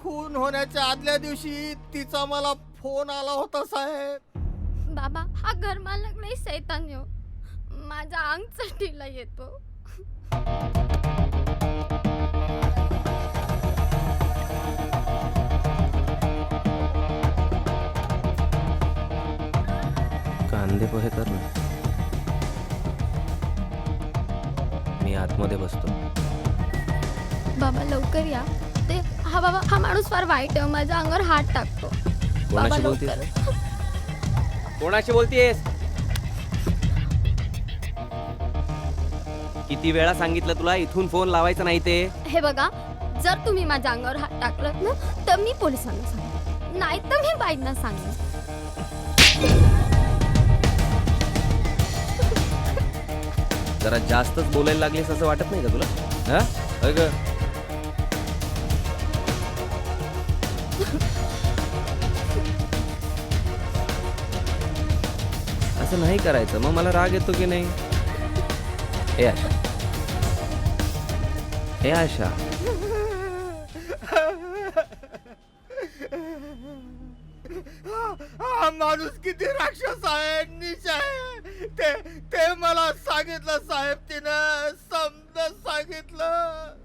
खून होण्याच्या आदल्या दिवशी तिचा मला फोन आला होता साहेब. बाबा हा घर मालक नाही सैतान हो. माझा अंग चटीला येतो. कांदे पोहे कर ना, मी आतमध्ये बसतो. बाबा लवकर या. ते हा बाबा हा माणूस फार वाईट आहे. माझ्या अंगावर हात टाकतो. बाबा कोणाशी लवकर. बोलतेस? कोणाशी बोलतेस? किती वेळा सांगितलं तुला इथून फोन लावायचा नाही ते. हे बघा, जर तुम्ही माझ्या अंगावर हात टाकलात ना तर मी पोलिसांना सांगेन, नाही तर मी बाईंना सांगेन. जरा जास्तच बोलायला लागलीस असं वाटत नाही का तुला? हा होय ग? असं नाही करायचं, मग मला राग येतो की नाही? ए आशा, ए आशा, हा माणूस किती राक्षस आहे, नीच आहे. ते ते मला सांगितलं साहेब, तिनं समजा सांगितलं.